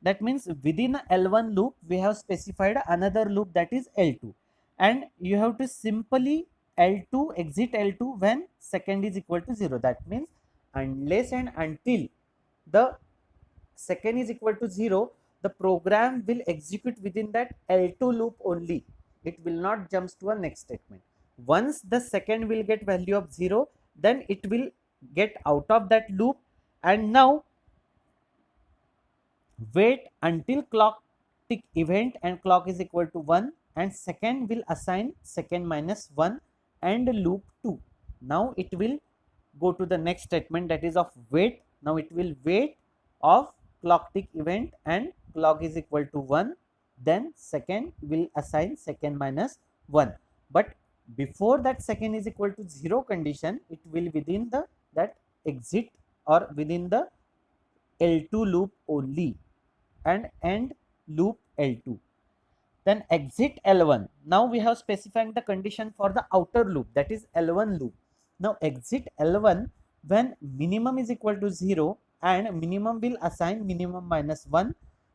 That means within L1 loop we have specified another loop, that is L2, and you have to simply L2 exit L2 when second is equal to 0. That means unless and until the second is equal to 0, the program will execute within that L2 loop only. It will not jump to a next statement. Once the second will get value of 0, then it will get out of that loop, and now wait until clock tick event and clock is equal to 1, and second will assign second minus 1 and loop 2. Now it will go to the next statement, that is of wait. Now it will wait of clock tick event and clock is equal to 1, then second will assign second minus 1. But before that second is equal to 0 condition, it will within the that exit or within the L2 loop only and end loop L2. Then exit L1. Now we have specified the condition for the outer loop, that is L1 loop. Now exit L1 when minimum is equal to 0 and minimum will assign minimum minus 1,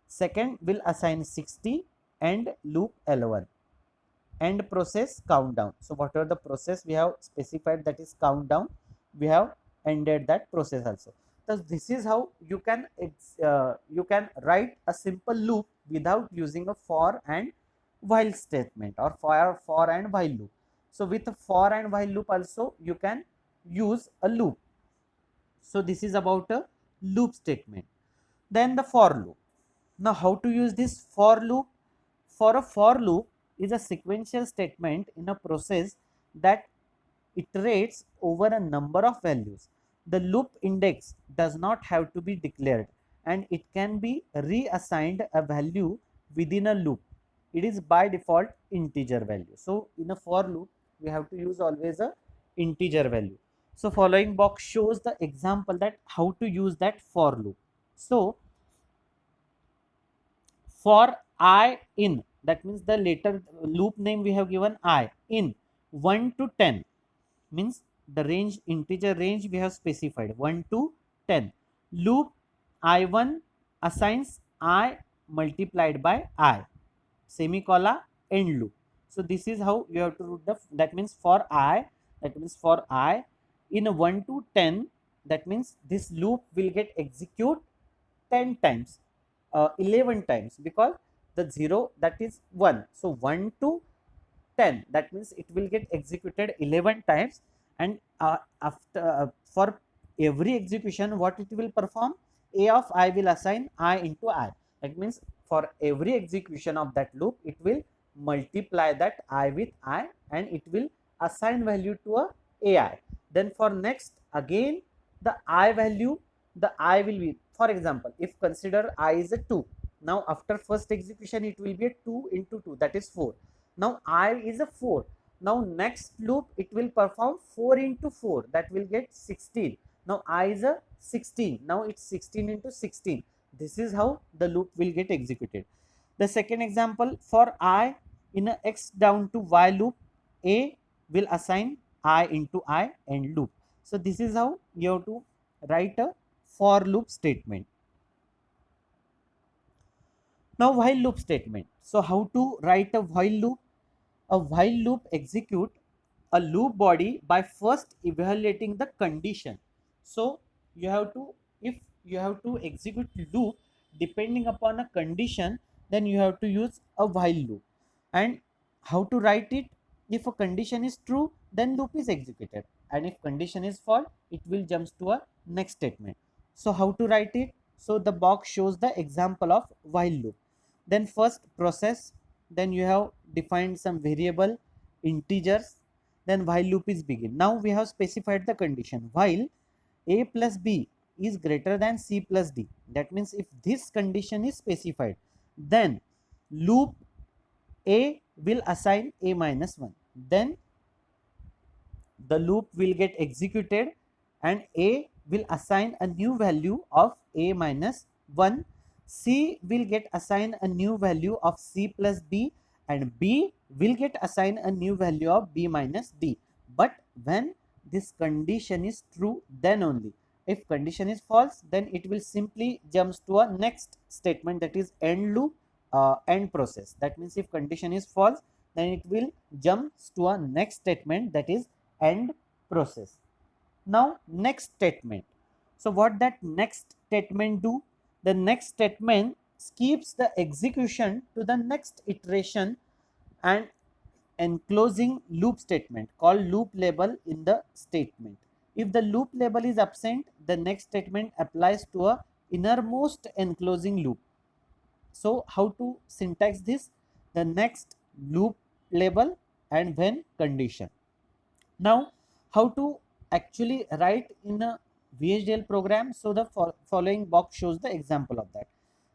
second will assign 60, and loop L1. End process countdown. So whatever the process we have specified, that is countdown, we have ended that process also. So this is how you can write a simple loop without using a for and while statement or for and while loop. So with a for and while loop also you can use a loop. So this is about a loop statement. Then the for loop. Now how to use this for loop? For a for loop is a sequential statement in a process that iterates over a number of values. The loop index does not have to be declared and it can be reassigned a value within a loop. It is by default integer value. So in a for loop we have to use always a integer value. So following box shows the example that how to use that for loop. So for I in that means the later loop name we have given I, in 1 to 10, means the range, integer range we have specified 1 to 10. Loop I1 assigns I multiplied by I, semicolon, end loop. So this is how you have to root the, that means for I, that means for I in 1 to 10, that means this loop will get execute 10 times, 11 times, because the 0 that is 1. So 1 to 10, that means it will get executed 11 times, and after for every execution what it will perform, a of I will assign I into I. That means for every execution of that loop it will multiply that I with I, and it will assign value to a AI. Then for next again the I value, the I will be, for example, if consider I is a 2, now after first execution it will be a 2 into 2, that is 4. Now I is a 4. Now next loop it will perform 4 into 4, that will get 16. Now I is a 16. Now it's 16 into 16. This is how the loop will get executed. The second example, for I in a x down to y loop, A will assign I into I and loop. So this is how you have to write a for loop statement. Now while loop statement. So how to write a while loop? A while loop execute a loop body by first evaluating the condition. So you have to, if you have to execute loop depending upon a condition, then you have to use a while loop. And how to write it? If a condition is true, then loop is executed, and if condition is false, it will jumps to a next statement. So how to write it? So the box shows the example of while loop. Then first process, then you have defined some variable integers, then while loop is begin. Now we have specified the condition while a plus b is greater than c plus d. That means if this condition is specified, then loop a will assign a minus 1, then the loop will get executed and a will assign a new value of a minus 1. C will get assigned a new value of c plus b, and b will get assigned a new value of b minus d. But when this condition is true, then only. If condition is false, then it will simply jumps to a next statement, that is end loop, end process. That means if condition is false, then it will jumps to a next statement, that is end process. Now next statement. So what that next statement do? The next statement skips the execution to the next iteration and enclosing loop statement called loop label in the statement. If the loop label is absent, the next statement applies to a innermost enclosing loop. So how to syntax this? The next loop label and when condition. Now, how to actually write in a VHDL program? So the following box shows the example of that.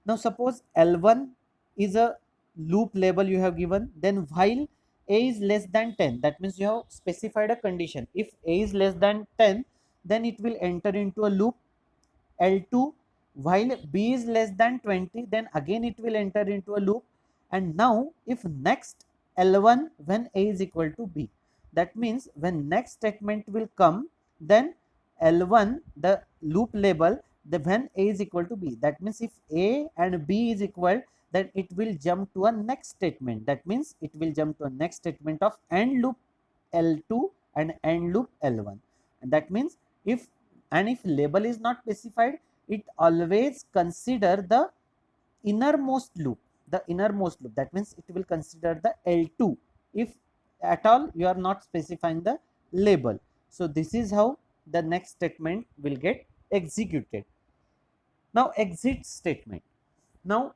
Now, suppose L1 is a loop label you have given, then while a is less than 10, that means you have specified a condition. If a is less than 10, then it will enter into a loop. L2, while b is less than 20, then again it will enter into a loop. And now if next L1 when a is equal to b, that means when next statement will come, then L1 the loop label, the when a is equal to b, that means if a and b is equal, then it will jump to a next statement. That means it will jump to a next statement of end loop L2 and end loop L1. And that means if, and if label is not specified, it always consider the innermost loop, the innermost loop. That means it will consider the L2 if at all you are not specifying the label. So this is how the next statement will get executed. Now exit statement. Now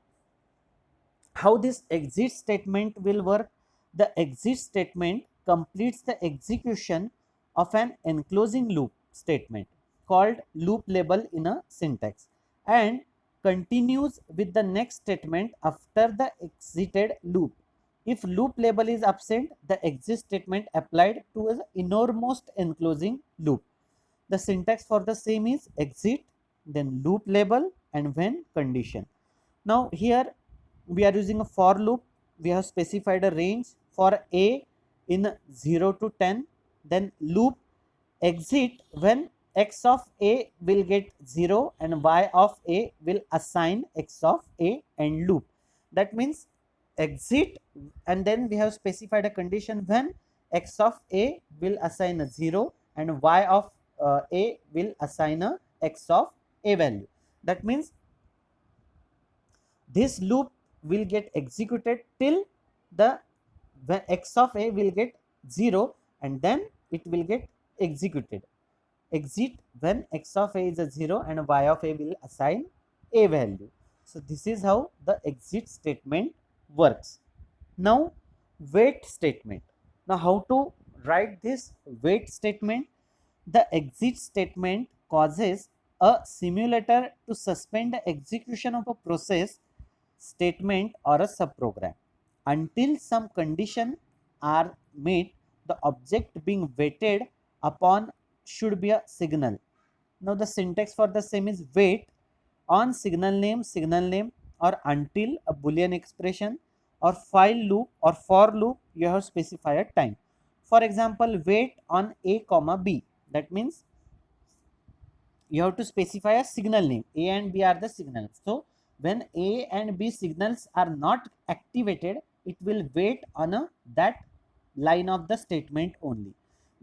how this exit statement will work? The exit statement completes the execution of an enclosing loop statement called loop label in a syntax and continues with the next statement after the exited loop. If loop label is absent, the exit statement applied to the innermost enclosing loop. The syntax for the same is exit, then loop label, and when condition. Now here we are using a for loop. we have specified a range for a in 0 to 10. Then loop exit when x of a will get 0 and y of a will assign x of a, and loop. That means exit, and then we have specified a condition when x of a will assign a 0 and y of a will assign a x of a value. That means this loop will get executed till the when x of a will get 0, and then it will get executed. Exit when x of a is a 0 and y of a will assign a value. So this is how the exit statement works. Now wait statement. Now how to write this wait statement? The exit statement causes a simulator to suspend the execution of a process, statement, or a subprogram until some condition are met. The object being waited upon should be a signal. Now the syntax for the same is wait on signal name, or until a boolean expression, or file loop or for loop you have specified a time. For example, wait on a comma b. That means you have to specify a signal name. A and B are the signals. So when A and B signals are not activated, it will wait on that line of the statement only.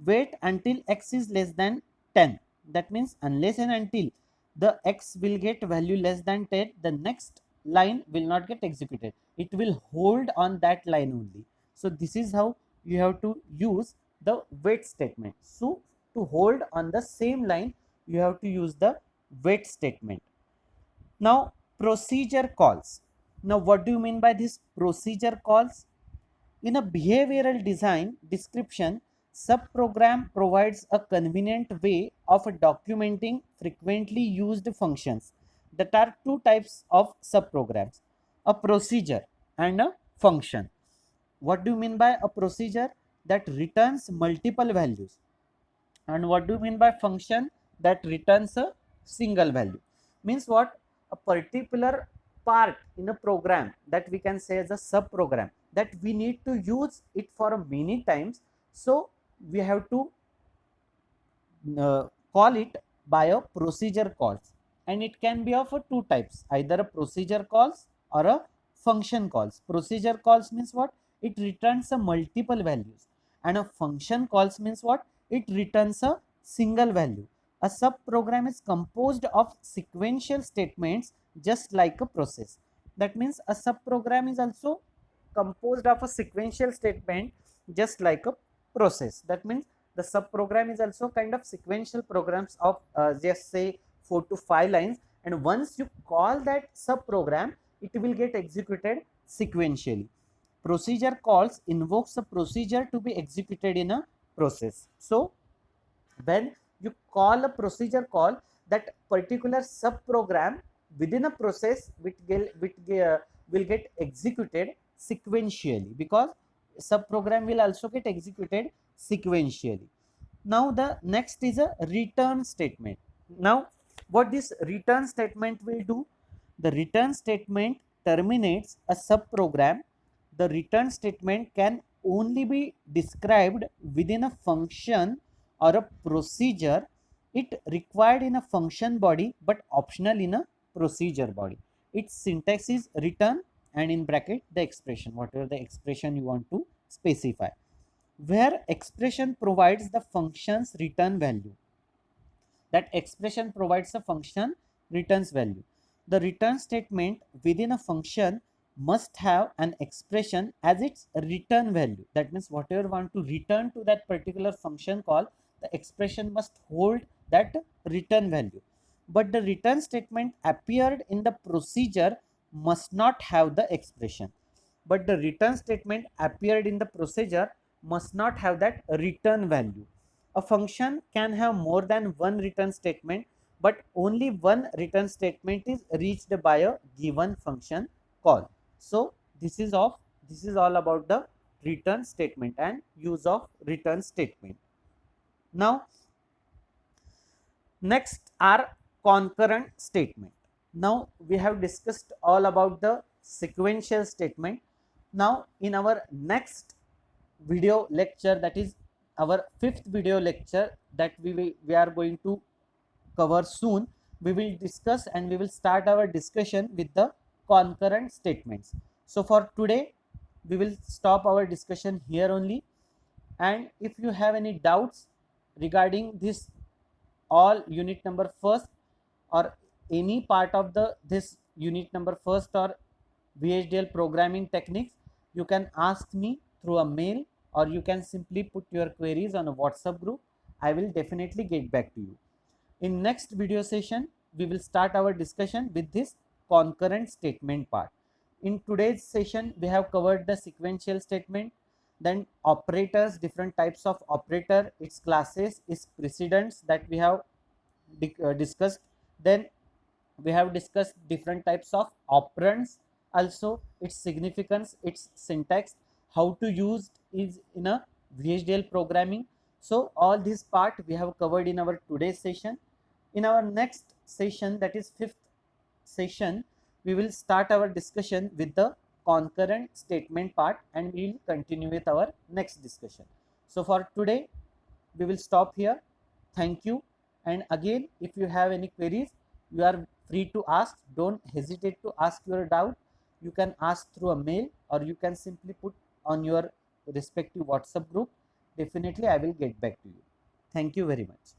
Wait until x is less than 10. That means unless and until the x will get value less than 10, the next line will not get executed. It will hold on that line only. So this is how you have to use the wait statement. So to hold on the same line, you have to use the wait statement. Now procedure calls. Now what do you mean by this procedure calls? In a behavioral design description, subprogram provides a convenient way of documenting frequently used functions. That are two types of subprograms, a procedure and a function. What do you mean by a procedure? That returns multiple values. And what do you mean by function? That returns a single value. Means what? A particular part in a program that we can say as a sub program, that we need to use it for many times, so we have to call it by a procedure calls. And it can be of two types, either a procedure calls or a function calls. Procedure calls means what? It returns a multiple values, and a function calls means what? It returns a single value. A sub program is composed of sequential statements just like a process. That means a sub program is also composed of a sequential statement just like a process. That means the sub program is also kind of sequential programs of just say 4 to 5 lines, and once you call that sub program, it will get executed sequentially. Procedure calls invokes a procedure to be executed in a process. So when you call a procedure call, that particular sub program within a process will get executed sequentially, because sub program will also get executed sequentially. Now the next is a return statement. Now what this return statement will do? The return statement terminates a sub program. The return statement can only be described within a function or a procedure. It required in a function body but optional in a procedure body. Its syntax is return and in bracket the expression, whatever the expression you want to specify, where expression provides the function's return value. That expression provides a function returns value. The return statement within a function must have an expression as its return value. That means whatever you want to return to that particular function call, the expression must hold that return value. But the return statement appeared in the procedure must not have the expression. But the return statement appeared in the procedure must not have that return value. A function can have more than one return statement, but only one return statement is reached by a given function call. So this is all about the return statement and use of return statement. Now next are concurrent statement. Now we have discussed all about the sequential statement. Now in our next video lecture, that is our fifth video lecture that we are going to cover soon, we will discuss and we will start our discussion with the concurrent statements. So for today we will stop our discussion here only, and if you have any doubts regarding this all unit number first or any part of the this unit number first or VHDL programming techniques, you can ask me through a mail, or you can simply put your queries on a WhatsApp group. I will definitely get back to you. In next video session, we will start our discussion with this concurrent statement part. In today's session, we have covered the sequential statement, then operators, different types of operator, its classes, its precedents that we have discussed. Then we have discussed different types of operands, also its significance, its syntax, how to use is in a VHDL programming. So all this part we have covered in our today's session. In our next session, that is fifth session, we will start our discussion with the concurrent statement part, and we will continue with our next discussion. So for today we will stop here. Thank you. And again, if you have any queries, you are free to ask. Don't hesitate to ask your doubt. You can ask through a mail, or you can simply put on your respective WhatsApp group. Definitely I will get back to you. Thank you very much.